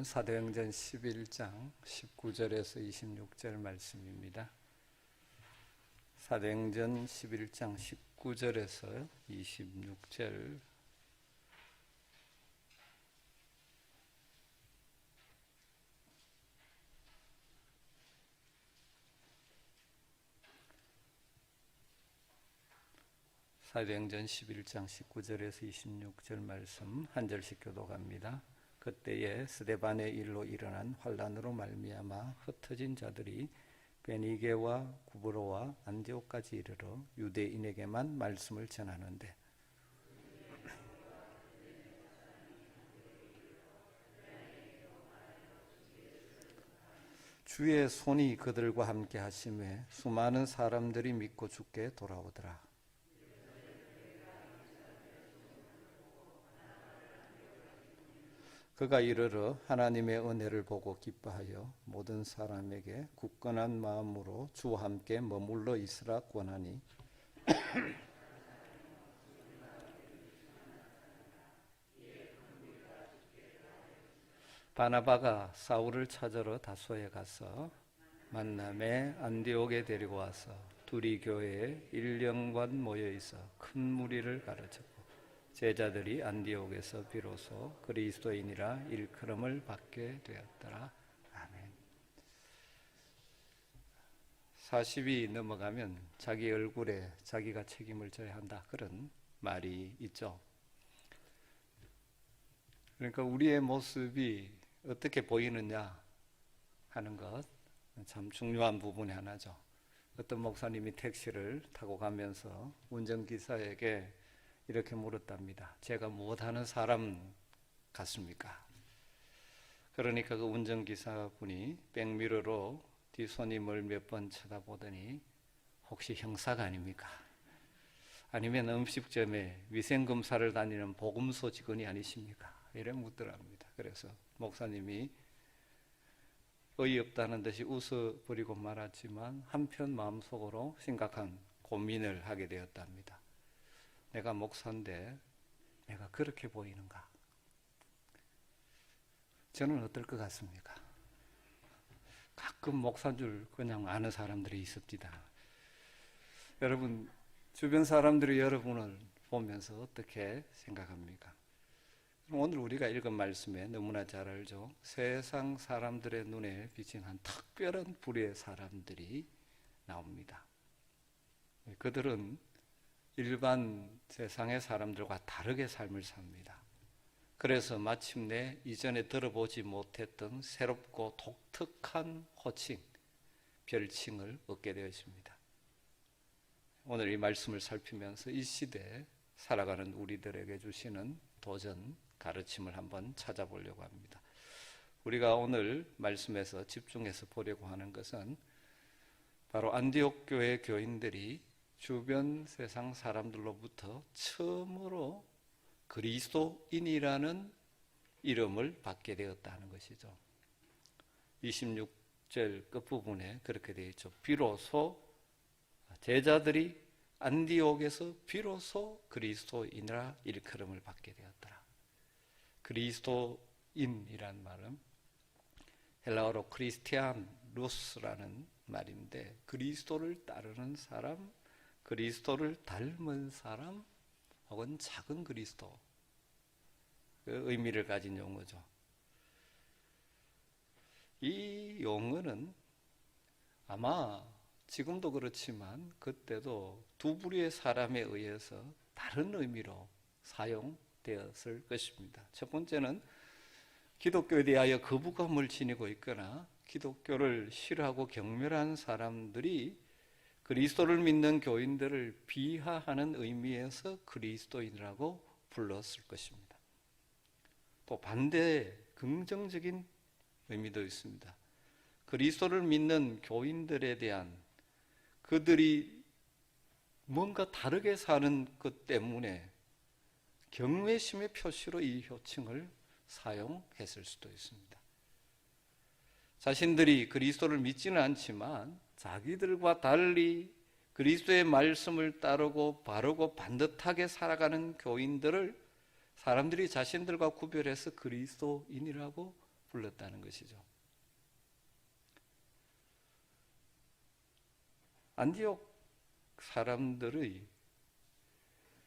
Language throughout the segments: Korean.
말씀은 사도행전 11장 19절에서 26절 말씀입니다. 사도행전 11장 19절에서 26절. 사도행전 11장 19절에서 26절 말씀 한 절씩 교독합니다. 그때에 스데반의 일로 일어난 환란으로 말미암아 흩어진 자들이 베니게와 구브로와 안디옥까지 이르러 유대인에게만 말씀을 전하는데 주의 손이 그들과 함께 하심에 수많은 사람들이 믿고 주께 돌아오더라. 그가 이르러 하나님의 은혜를 보고 기뻐하여 모든 사람에게 굳건한 마음으로 주와 함께 머물러 있으라 권하니 바나바가 사울을 찾으러 다소에 가서 만남에 안디옥에 데리고 와서 둘이 교회에 1년간 모여 있어 큰 무리를 가르쳤고 제자들이 안디옥에서 비로소 그리스도인이라 일컬음을 받게 되었더라. 아멘. 40이 넘어가면 자기 얼굴에 자기가 책임을 져야 한다, 그런 말이 있죠. 그러니까 우리의 모습이 어떻게 보이느냐 하는 것 참 중요한 부분이 하나죠. 어떤 목사님이 택시를 타고 가면서 운전기사에게 이렇게 물었답니다. 제가 무엇하는 사람 같습니까? 그러니까 그 운전기사분이 백미러로 뒷손님을 몇 번 쳐다보더니 혹시 형사가 아닙니까? 아니면 음식점에 위생검사를 다니는 보금소 직원이 아니십니까? 이래 묻더랍니다. 그래서 목사님이 어이없다는 듯이 웃어버리고 말았지만 한편 마음속으로 심각한 고민을 하게 되었답니다. 내가 목사인데 내가 그렇게 보이는가? 저는 어떨 것 같습니까? 가끔 목사인 줄 그냥 아는 사람들이 있습니다. 여러분, 주변 사람들이 여러분을 보면서 어떻게 생각합니까? 오늘 우리가 읽은 말씀에 너무나 잘 알죠. 세상 사람들의 눈에 비친 한 특별한 부류의 사람들이 나옵니다. 그들은 일반 세상의 사람들과 다르게 삶을 삽니다. 그래서 마침내 이전에 들어보지 못했던 새롭고 독특한 호칭, 별칭을 얻게 되었습니다. 오늘 이 말씀을 살피면서 이 시대에 살아가는 우리들에게 주시는 도전, 가르침을 한번 찾아보려고 합니다. 우리가 오늘 말씀에서 집중해서 보려고 하는 것은 바로 안디옥 교회 교인들이 주변 세상 사람들로부터 처음으로 그리스도인이라는 이름을 받게 되었다는 것이죠. 26절 끝부분에 그렇게 되어 있죠. 비로소 제자들이 안디옥에서 비로소 그리스도인이라 일컬음을 받게 되었더라. 그리스도인이란 말은 헬라어로 크리스티안루스라는 말인데 그리스도를 따르는 사람, 그리스도를 닮은 사람 혹은 작은 그리스도, 그 의미를 가진 용어죠. 이 용어는 아마 지금도 그렇지만 그때도 두 부류의 사람에 의해서 다른 의미로 사용되었을 것입니다. 첫 번째는 기독교에 대하여 거부감을 지니고 있거나 기독교를 싫어하고 경멸한 사람들이 그리스도를 믿는 교인들을 비하하는 의미에서 그리스도인이라고 불렀을 것입니다. 또 반대의 긍정적인 의미도 있습니다. 그리스도를 믿는 교인들에 대한 그들이 뭔가 다르게 사는 것 때문에 경외심의 표시로 이 호칭을 사용했을 수도 있습니다. 자신들이 그리스도를 믿지는 않지만 자기들과 달리 그리스도의 말씀을 따르고 바르고 반듯하게 살아가는 교인들을 사람들이 자신들과 구별해서 그리스도인이라고 불렀다는 것이죠. 안디옥 사람들의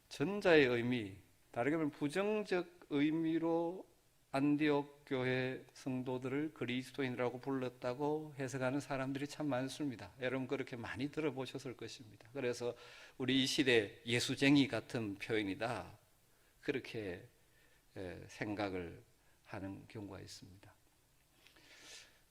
전자의 의미, 다르게 말하면 부정적 의미로 안디옥 교회 성도들을 그리스도인이라고 불렀다고 해석하는 사람들이 참 많습니다. 여러분 그렇게 많이 들어보셨을 것입니다. 그래서 우리 이 시대 예수쟁이 같은 표현이다, 그렇게 생각을 하는 경우가 있습니다.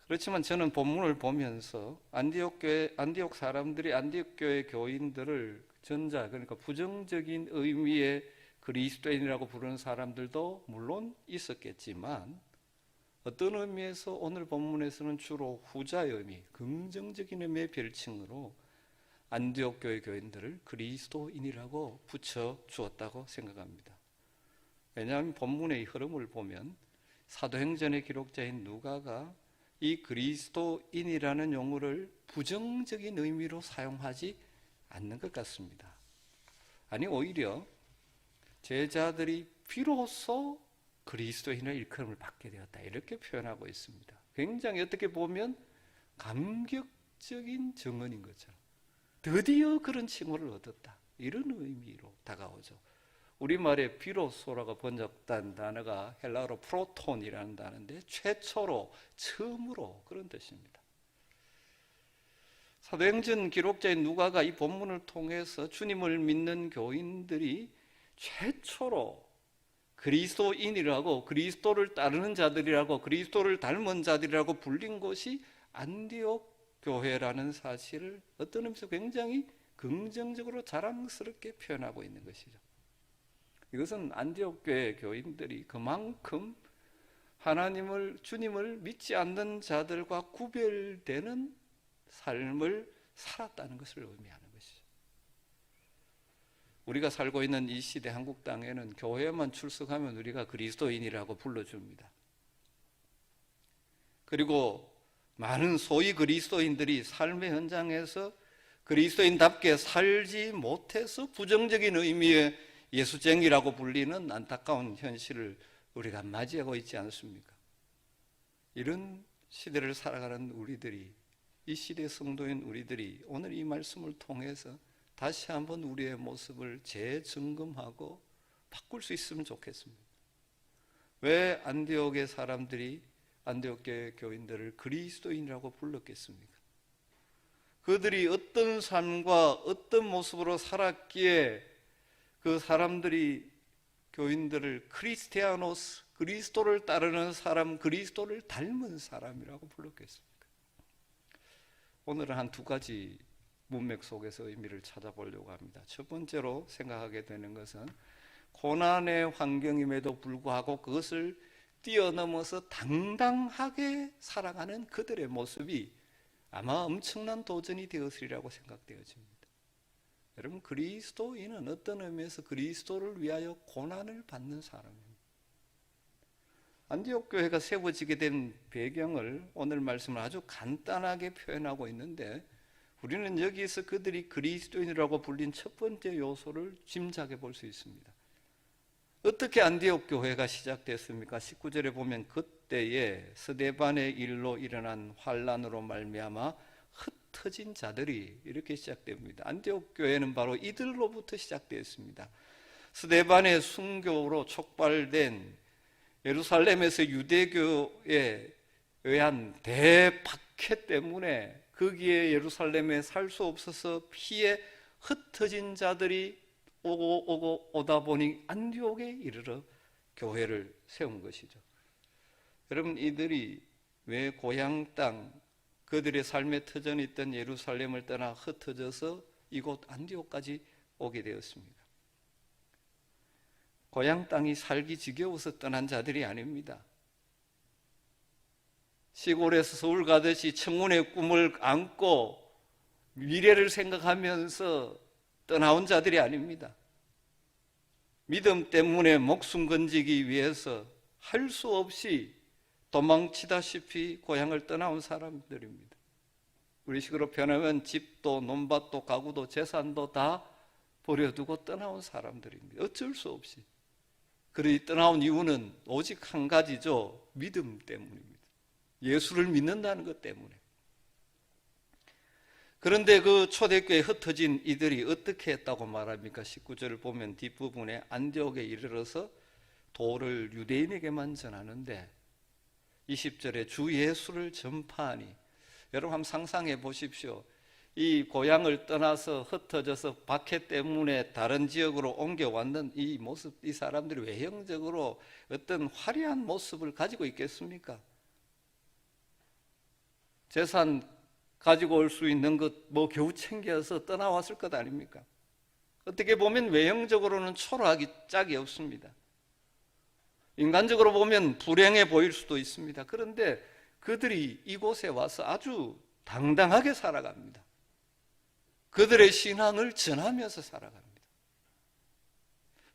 그렇지만 저는 본문을 보면서 안디옥 사람들이 안디옥 교회 교인들을 전자, 그러니까 부정적인 의미의 그리스도인이라고 부르는 사람들도 물론 있었겠지만 어떤 의미에서 오늘 본문에서는 주로 후자의 의미, 긍정적인 의미의 별칭으로 안디옥 교회 교인들을 그리스도인이라고 붙여 주었다고 생각합니다. 왜냐하면 본문의 흐름을 보면 사도행전의 기록자인 누가가 이 그리스도인이라는 용어를 부정적인 의미로 사용하지 않는 것 같습니다. 아니 오히려 제자들이 비로소 그리스도인의 일컬음을 받게 되었다, 이렇게 표현하고 있습니다. 굉장히 어떻게 보면 감격적인 증언인 것처럼 드디어 그런 칭호를 얻었다, 이런 의미로 다가오죠. 우리말에 비로소라고 번역된 단어가 헬라어로 프로톤이라는 단어인데 최초로, 처음으로, 그런 뜻입니다. 사도행전 기록자인 누가가 이 본문을 통해서 주님을 믿는 교인들이 최초로 그리스도인이라고, 그리스도를 따르는 자들이라고, 그리스도를 닮은 자들이라고 불린 것이 안디옥 교회라는 사실을 어떤 의미에서 굉장히 긍정적으로 자랑스럽게 표현하고 있는 것이죠. 이것은 안디옥 교회 교인들이 그만큼 하나님을, 주님을 믿지 않는 자들과 구별되는 삶을 살았다는 것을 의미하는 것이죠. 우리가 살고 있는 이 시대 한국 땅에는 교회만 출석하면 우리가 그리스도인이라고 불러줍니다. 그리고 많은 소위 그리스도인들이 삶의 현장에서 그리스도인답게 살지 못해서 부정적인 의미의 예수쟁이라고 불리는 안타까운 현실을 우리가 맞이하고 있지 않습니까? 이런 시대를 살아가는 우리들이, 이 시대 성도인 우리들이 오늘 이 말씀을 통해서 다시 한번 우리의 모습을 재점검하고 바꿀 수 있으면 좋겠습니다. 왜 안디옥의 사람들이 안디옥 교회 교인들을 그리스도인이라고 불렀겠습니까? 그들이 어떤 삶과 어떤 모습으로 살았기에 그 사람들이 교인들을 크리스티아노스, 그리스도를 따르는 사람, 그리스도를 닮은 사람이라고 불렀겠습니까? 오늘은 한 두 가지 문맥 속에서 의미를 찾아보려고 합니다. 첫 번째로 생각하게 되는 것은 고난의 환경임에도 불구하고 그것을 뛰어넘어서 당당하게 살아가는 그들의 모습이 아마 엄청난 도전이 되었으리라고 생각되어집니다. 여러분, 그리스도인은 어떤 의미에서 그리스도를 위하여 고난을 받는 사람입니다. 안디옥 교회가 세워지게 된 배경을 오늘 말씀을 아주 간단하게 표현하고 있는데 우리는 여기에서 그들이 그리스도인이라고 불린 첫 번째 요소를 짐작해 볼 수 있습니다. 어떻게 안디옥 교회가 시작됐습니까? 19절에 보면 그때에 스데반의 일로 일어난 환란으로 말미암아 흩어진 자들이, 이렇게 시작됩니다. 안디옥 교회는 바로 이들로부터 시작되었습니다. 스데반의 순교로 촉발된 예루살렘에서 유대교에 의한 대박해 때문에 거기에 예루살렘에 살 수 없어서 피해 흩어진 자들이 오다 보니 안디옥에 이르러 교회를 세운 것이죠. 여러분, 이들이 왜 고향 땅, 그들의 삶의 터전이 있던 예루살렘을 떠나 흩어져서 이곳 안디옥까지 오게 되었습니까? 고향 땅이 살기 지겨워서 떠난 자들이 아닙니다. 시골에서 서울 가듯이 청운의 꿈을 안고 미래를 생각하면서 떠나온 자들이 아닙니다. 믿음 때문에 목숨 건지기 위해서 할 수 없이 도망치다시피 고향을 떠나온 사람들입니다. 우리식으로 표현하면 집도 논밭도 가구도 재산도 다 버려두고 떠나온 사람들입니다. 어쩔 수 없이. 그러니 떠나온 이유는 오직 한 가지죠. 믿음 때문입니다. 예수를 믿는다는 것 때문에. 그런데 그 초대교회에 흩어진 이들이 어떻게 했다고 말합니까? 19절을 보면 뒷부분에 안디옥에 이르러서 도를 유대인에게만 전하는데 20절에 주 예수를 전파하니, 여러분 한번 상상해 보십시오. 이 고향을 떠나서 흩어져서 박해 때문에 다른 지역으로 옮겨왔는 이 모습, 이 사람들이 외형적으로 어떤 화려한 모습을 가지고 있겠습니까? 재산 가지고 올 수 있는 것 뭐 겨우 챙겨서 떠나왔을 것 아닙니까? 어떻게 보면 외형적으로는 초라하기 짝이 없습니다. 인간적으로 보면 불행해 보일 수도 있습니다. 그런데 그들이 이곳에 와서 아주 당당하게 살아갑니다. 그들의 신앙을 전하면서 살아갑니다.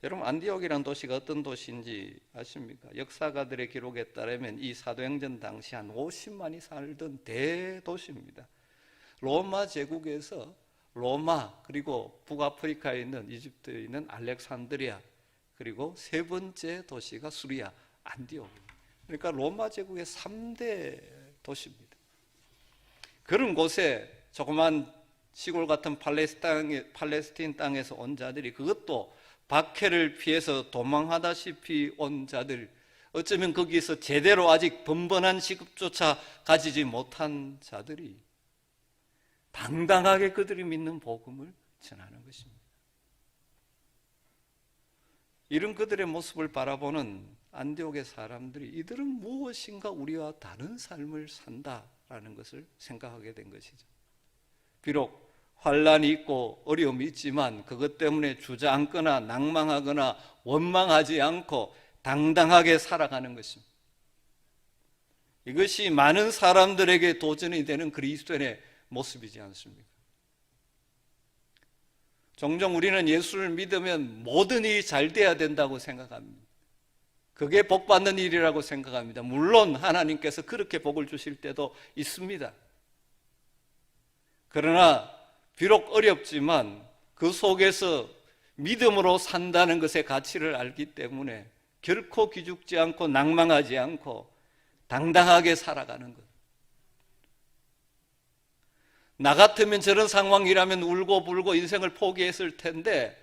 여러분, 안디옥이라는 도시가 어떤 도시인지 아십니까? 역사가들의 기록에 따르면 이 사도행전 당시 한 50만이 살던 대도시입니다. 로마 제국에서 로마, 그리고 북아프리카에 있는 이집트에 있는 알렉산드리아, 그리고 세 번째 도시가 수리아, 안디옥입니다. 그러니까 로마 제국의 3대 도시입니다. 그런 곳에 조그만 시골 같은 팔레스틴 땅에서 온 자들이, 그것도 박해를 피해서 도망하다시피 온 자들, 어쩌면 거기서 제대로 아직 번번한 시급조차 가지지 못한 자들이 당당하게 그들이 믿는 복음을 전하는 것입니다. 이런 그들의 모습을 바라보는 안디옥의 사람들이 이들은 무엇인가 우리와 다른 삶을 산다라는 것을 생각하게 된 것이죠. 비록 환난이 있고 어려움이 있지만 그것 때문에 주저앉거나 낭망하거나 원망하지 않고 당당하게 살아가는 것입니다. 이것이 많은 사람들에게 도전이 되는 그리스도인의 모습이지 않습니까? 종종 우리는 예수를 믿으면 모든 일이 잘 돼야 된다고 생각합니다. 그게 복 받는 일이라고 생각합니다. 물론 하나님께서 그렇게 복을 주실 때도 있습니다. 그러나 비록 어렵지만 그 속에서 믿음으로 산다는 것의 가치를 알기 때문에 결코 기죽지 않고 낭망하지 않고 당당하게 살아가는 것. 나 같으면 저런 상황이라면 울고불고 인생을 포기했을 텐데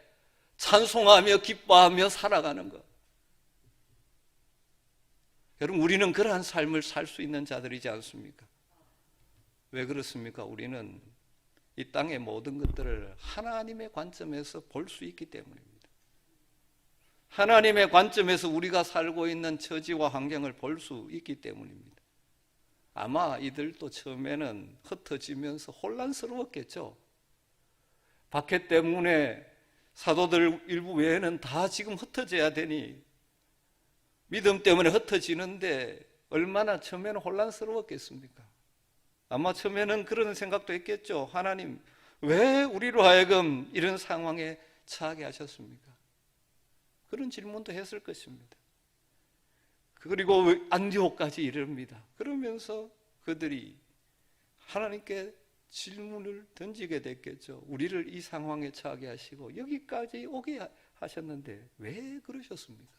찬송하며 기뻐하며 살아가는 것. 여러분, 우리는 그러한 삶을 살 수 있는 자들이지 않습니까? 왜 그렇습니까? 우리는 이 땅의 모든 것들을 하나님의 관점에서 볼 수 있기 때문입니다. 하나님의 관점에서 우리가 살고 있는 처지와 환경을 볼 수 있기 때문입니다. 아마 이들도 처음에는 흩어지면서 혼란스러웠겠죠. 박해 때문에 사도들 일부 외에는 다 지금 흩어져야 되니 믿음 때문에 흩어지는데 얼마나 처음에는 혼란스러웠겠습니까? 아마 처음에는 그런 생각도 했겠죠. 하나님, 왜 우리로 하여금 이런 상황에 처하게 하셨습니까? 그런 질문도 했을 것입니다. 그리고 안디옥까지 이릅니다. 그러면서 그들이 하나님께 질문을 던지게 됐겠죠. 우리를 이 상황에 처하게 하시고 여기까지 오게 하셨는데 왜 그러셨습니까?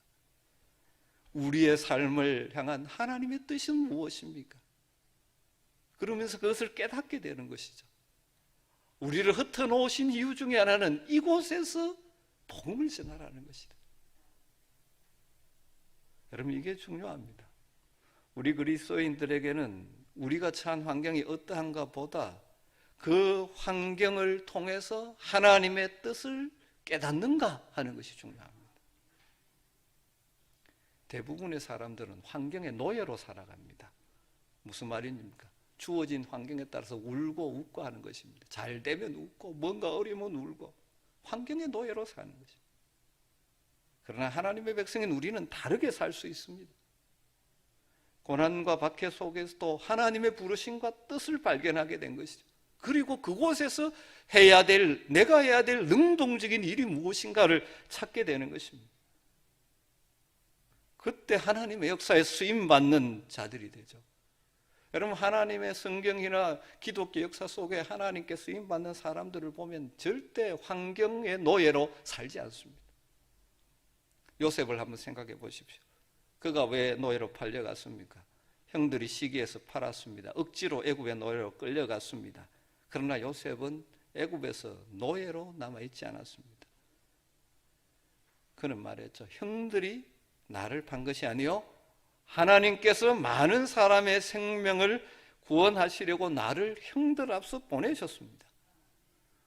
우리의 삶을 향한 하나님의 뜻은 무엇입니까? 그러면서 그것을 깨닫게 되는 것이죠. 우리를 흩어놓으신 이유 중에 하나는 이곳에서 복음을 전하라는 것이다. 여러분, 이게 중요합니다. 우리 그리스도인들에게는 우리가 처한 환경이 어떠한가 보다 그 환경을 통해서 하나님의 뜻을 깨닫는가 하는 것이 중요합니다. 대부분의 사람들은 환경의 노예로 살아갑니다. 무슨 말입니까? 주어진 환경에 따라서 울고 웃고 하는 것입니다. 잘 되면 웃고 뭔가 어려우면 울고 환경의 노예로 사는 것입니다. 그러나 하나님의 백성인 우리는 다르게 살 수 있습니다. 고난과 박해 속에서도 하나님의 부르심과 뜻을 발견하게 된 것이죠. 그리고 그곳에서 내가 해야 될 능동적인 일이 무엇인가를 찾게 되는 것입니다. 그때 하나님의 역사에 쓰임받는 자들이 되죠. 여러분, 하나님의 성경이나 기독교 역사 속에 하나님께 쓰임받는 사람들을 보면 절대 환경의 노예로 살지 않습니다. 요셉을 한번 생각해 보십시오. 그가 왜 노예로 팔려갔습니까? 형들이 시기해서 팔았습니다. 억지로 애굽의 노예로 끌려갔습니다. 그러나 요셉은 애굽에서 노예로 남아있지 않았습니다. 그는 말했죠. 형들이 나를 판 것이 아니요 하나님께서 많은 사람의 생명을 구원하시려고 나를 형들 앞서 보내셨습니다.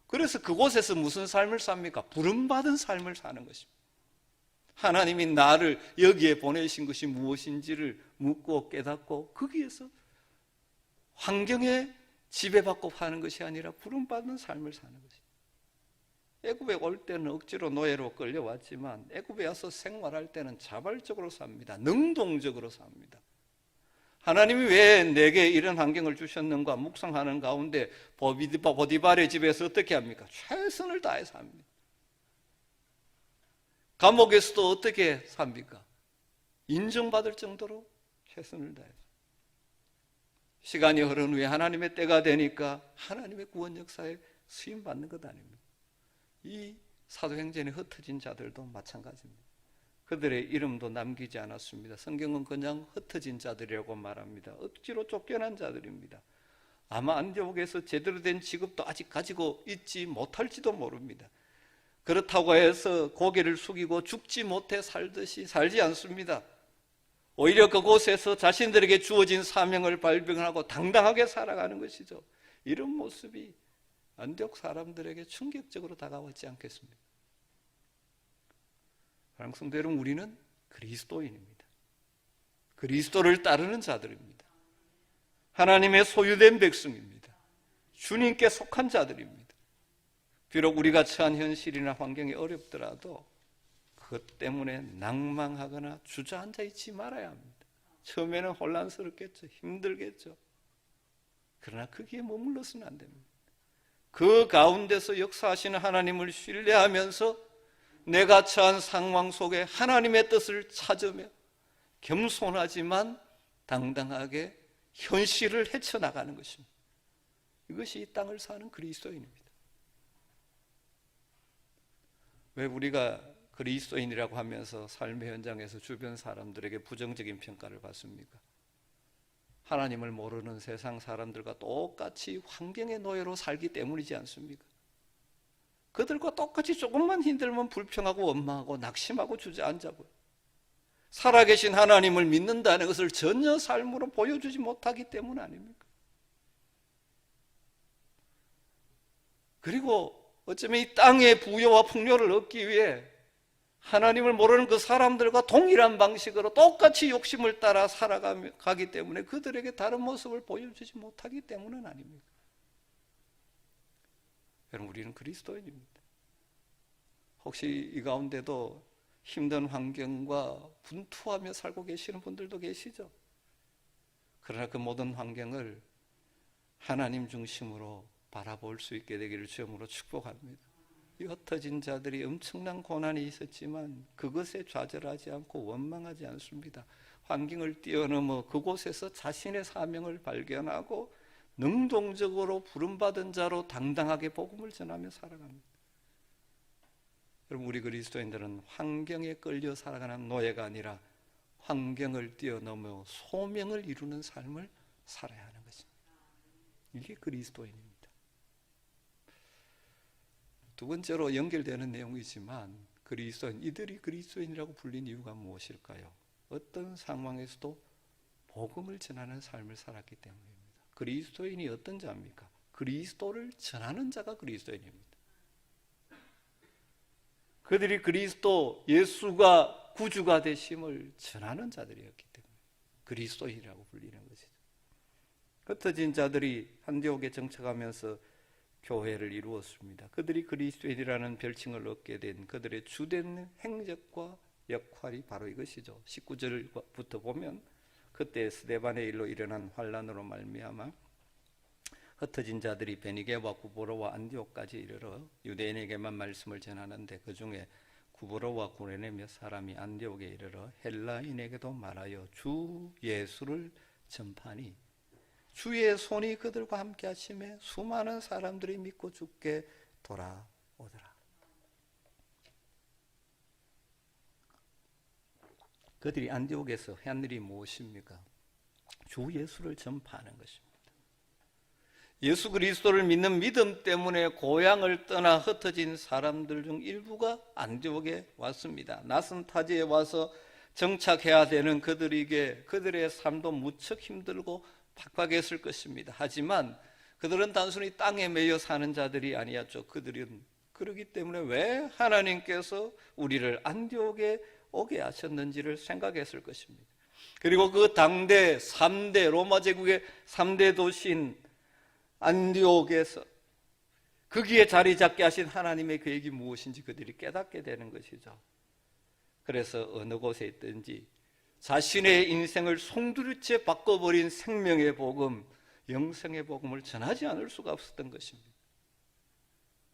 그래서 그곳에서 무슨 삶을 삽니까? 부름받은 삶을 사는 것입니다. 하나님이 나를 여기에 보내신 것이 무엇인지를 묻고 깨닫고 거기에서 환경에 지배받고 사는 것이 아니라 부름받은 삶을 사는 것입니다. 애굽에 올 때는 억지로 노예로 끌려왔지만 애굽에 와서 생활할 때는 자발적으로 삽니다. 능동적으로 삽니다. 하나님이 왜 내게 이런 환경을 주셨는가 묵상하는 가운데 보디발의 집에서 어떻게 합니까? 최선을 다해서 합니다. 감옥에서도 어떻게 삽니까? 인정받을 정도로 최선을 다해서. 시간이 흐른 후에 하나님의 때가 되니까 하나님의 구원 역사에 수임받는 것 아닙니까? 이 사도행전에 흩어진 자들도 마찬가지입니다. 그들의 이름도 남기지 않았습니다. 성경은 그냥 흩어진 자들이라고 말합니다. 억지로 쫓겨난 자들입니다. 아마 안디옥에서 제대로 된 직업도 아직 가지고 있지 못할지도 모릅니다. 그렇다고 해서 고개를 숙이고 죽지 못해 살듯이 살지 않습니다. 오히려 그곳에서 자신들에게 주어진 사명을 발견하고 당당하게 살아가는 것이죠. 이런 모습이 안디옥 사람들에게 충격적으로 다가왔지 않겠습니까? 사랑하는 성도 여러분, 우리는 그리스도인입니다. 그리스도를 따르는 자들입니다. 하나님의 소유된 백성입니다. 주님께 속한 자들입니다. 비록 우리가 처한 현실이나 환경이 어렵더라도 그것 때문에 낭망하거나 주저앉아 있지 말아야 합니다. 처음에는 혼란스럽겠죠. 힘들겠죠. 그러나 거기에 머물러서는 안 됩니다. 그 가운데서 역사하시는 하나님을 신뢰하면서 내가 처한 상황 속에 하나님의 뜻을 찾으며 겸손하지만 당당하게 현실을 헤쳐나가는 것입니다. 이것이 이 땅을 사는 그리스도인입니다. 왜 우리가 그리스도인이라고 하면서 삶의 현장에서 주변 사람들에게 부정적인 평가를 받습니까? 하나님을 모르는 세상 사람들과 똑같이 환경의 노예로 살기 때문이지 않습니까? 그들과 똑같이 조금만 힘들면 불평하고 원망하고 낙심하고 주저앉아버려. 살아계신 하나님을 믿는다는 것을 전혀 삶으로 보여주지 못하기 때문 아닙니까? 그리고 어쩌면 이 땅의 부여와 풍요를 얻기 위해 하나님을 모르는 그 사람들과 동일한 방식으로 똑같이 욕심을 따라 살아가기 때문에 그들에게 다른 모습을 보여주지 못하기 때문은 아닙니까? 여러분, 우리는 그리스도인입니다. 혹시 이 가운데도 힘든 환경과 분투하며 살고 계시는 분들도 계시죠? 그러나 그 모든 환경을 하나님 중심으로 바라볼 수 있게 되기를 주님으로 축복합니다. 이 흩어진 자들이 엄청난 고난이 있었지만 그것에 좌절하지 않고 원망하지 않습니다. 환경을 뛰어넘어 그곳에서 자신의 사명을 발견하고 능동적으로 부름받은 자로 당당하게 복음을 전하며 살아갑니다. 여러분, 우리 그리스도인들은 환경에 끌려 살아가는 노예가 아니라 환경을 뛰어넘어 소명을 이루는 삶을 살아야 하는 것입니다. 이게 그리스도인입니다. 두 번째로 연결되는 내용이지만 이들이 그리스도인이라고 불린 이유가 무엇일까요? 어떤 상황에서도 복음을 전하는 삶을 살았기 때문입니다. 그리스도인이 어떤 자입니까? 그리스도를 전하는 자가 그리스도인입니다. 그들이 그리스도 예수가 구주가 되심을 전하는 자들이었기 때문에 그리스도인이라고 불리는 것이죠. 흩어진 자들이 안디옥에 정착하면서 교회를 이루었습니다. 그들이 그리스도인이라는 별칭을 얻게 된 그들의 주된 행적과 역할이 바로 이것이죠. 19절부터 보면 그때 스데반의 일로 일어난 환란으로 말미암아 흩어진 자들이 베니게와 구브로와 안디옥까지 이르러 유대인에게만 말씀을 전하는데 그 중에 구브로와 구레네 몇 사람이 안디옥에 이르러 헬라인에게도 말하여 주 예수를 전파하니 주의 손이 그들과 함께 하심에 수많은 사람들이 믿고 주께 돌아오더라. 그들이 안디옥에서 한 일이 무엇입니까? 주 예수를 전파하는 것입니다. 예수 그리스도를 믿는 믿음 때문에 고향을 떠나 흩어진 사람들 중 일부가 안디옥에 왔습니다. 낯선 타지에 와서 정착해야 되는 그들에게 그들의 삶도 무척 힘들고 팍팍했을 것입니다. 하지만 그들은 단순히 땅에 매여 사는 자들이 아니었죠. 그들은 그렇기 때문에 왜 하나님께서 우리를 안디옥에 오게 하셨는지를 생각했을 것입니다. 그리고 그 당대 3대 로마 제국의 3대 도시인 안디옥에서 거기에 자리 잡게 하신 하나님의 계획이 무엇인지 그들이 깨닫게 되는 것이죠. 그래서 어느 곳에 있든지 자신의 인생을 송두리째 바꿔버린 생명의 복음, 영생의 복음을 전하지 않을 수가 없었던 것입니다.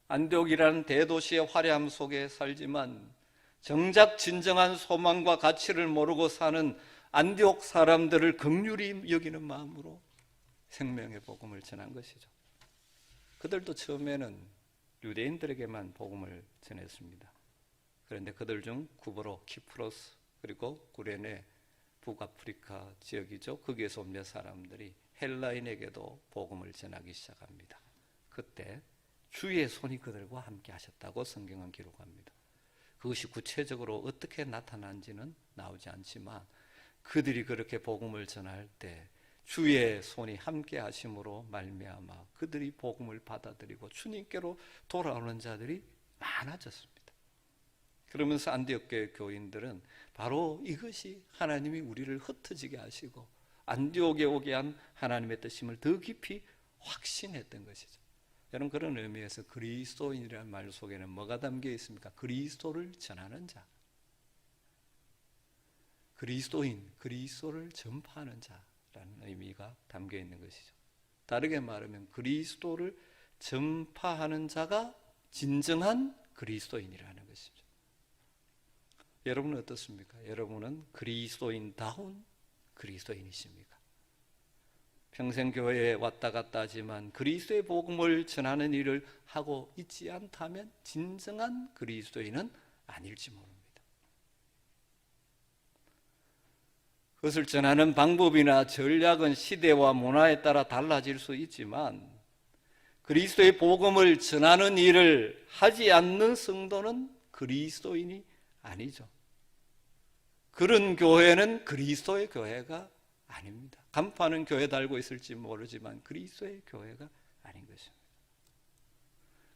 안디옥이라는 대도시의 화려함 속에 살지만 정작 진정한 소망과 가치를 모르고 사는 안디옥 사람들을 긍휼히 여기는 마음으로 생명의 복음을 전한 것이죠. 그들도 처음에는 유대인들에게만 복음을 전했습니다. 그런데 그들 중 구브로, 키프로스, 그리고 구레네, 북아프리카 지역이죠. 거기에서 온 몇 사람들이 헬라인에게도 복음을 전하기 시작합니다. 그때 주의 손이 그들과 함께 하셨다고 성경은 기록합니다. 그것이 구체적으로 어떻게 나타난지는 나오지 않지만 그들이 그렇게 복음을 전할 때 주의 손이 함께 하심으로 말미암아 그들이 복음을 받아들이고 주님께로 돌아오는 자들이 많아졌습니다. 그러면서 안디옥 교회 교인들은 바로 이것이 하나님이 우리를 흩어지게 하시고 안디옥에 오게 한 하나님의 뜻임을 더 깊이 확신했던 것이죠. 여러분, 그런 의미에서 그리스도인이라는 말 속에는 뭐가 담겨 있습니까? 그리스도를 전하는 자, 그리스도인, 그리스도를 전파하는 자라는 의미가 담겨 있는 것이죠. 다르게 말하면 그리스도를 전파하는 자가 진정한 그리스도인이라는 것이죠. 여러분은 어떻습니까? 여러분은 그리스도인다운 그리스도인이십니까? 평생 교회에 왔다 갔다 하지만 그리스도의 복음을 전하는 일을 하고 있지 않다면 진정한 그리스도인은 아닐지 모릅니다. 그것을 전하는 방법이나 전략은 시대와 문화에 따라 달라질 수 있지만 그리스도의 복음을 전하는 일을 하지 않는 성도는 그리스도인이 아니죠. 그런 교회는 그리스도의 교회가 아닙니다. 간판은 교회 달고 있을지 모르지만 그리스도의 교회가 아닌 것입니다.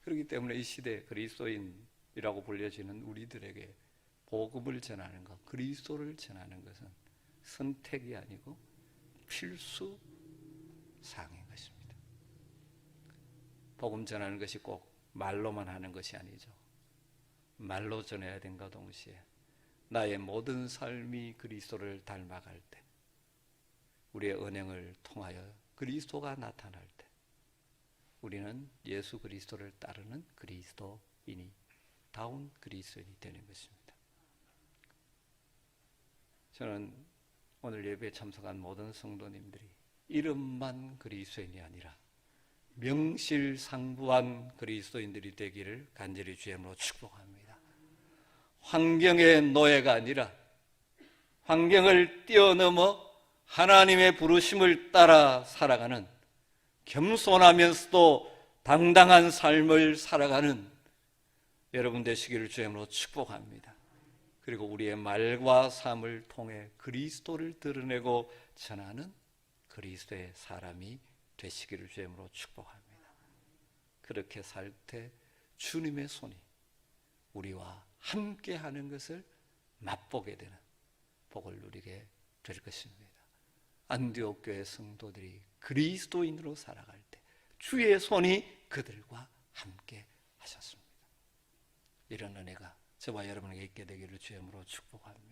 그렇기 때문에 이 시대 그리스도인이라고 불려지는 우리들에게 복음을 전하는 것, 그리스도를 전하는 것은 선택이 아니고 필수 사항인 것입니다. 복음 전하는 것이 꼭 말로만 하는 것이 아니죠. 말로 전해야 된과 동시에 나의 모든 삶이 그리스도를 닮아갈 때, 우리의 언행을 통하여 그리스도가 나타날 때 우리는 예수 그리스도를 따르는 그리스도인이 다운 그리스도인이 되는 것입니다. 저는 오늘 예배에 참석한 모든 성도님들이 이름만 그리스도인이 아니라 명실상부한 그리스도인들이 되기를 간절히 주님으로 축복합니다. 환경의 노예가 아니라 환경을 뛰어넘어 하나님의 부르심을 따라 살아가는 겸손하면서도 당당한 삶을 살아가는 여러분 되시기를 주님으로 축복합니다. 그리고 우리의 말과 삶을 통해 그리스도를 드러내고 전하는 그리스도의 사람이 되시기를 주님으로 축복합니다. 그렇게 살 때 주님의 손이 우리와 함께 하는 것을 맛보게 되는 복을 누리게 될 것입니다. 안디옥 교회 성도들이 그리스도인으로 살아갈 때 주의 손이 그들과 함께 하셨습니다. 이런 은혜가 저와 여러분에게 있게 되기를 주님으로 축복합니다.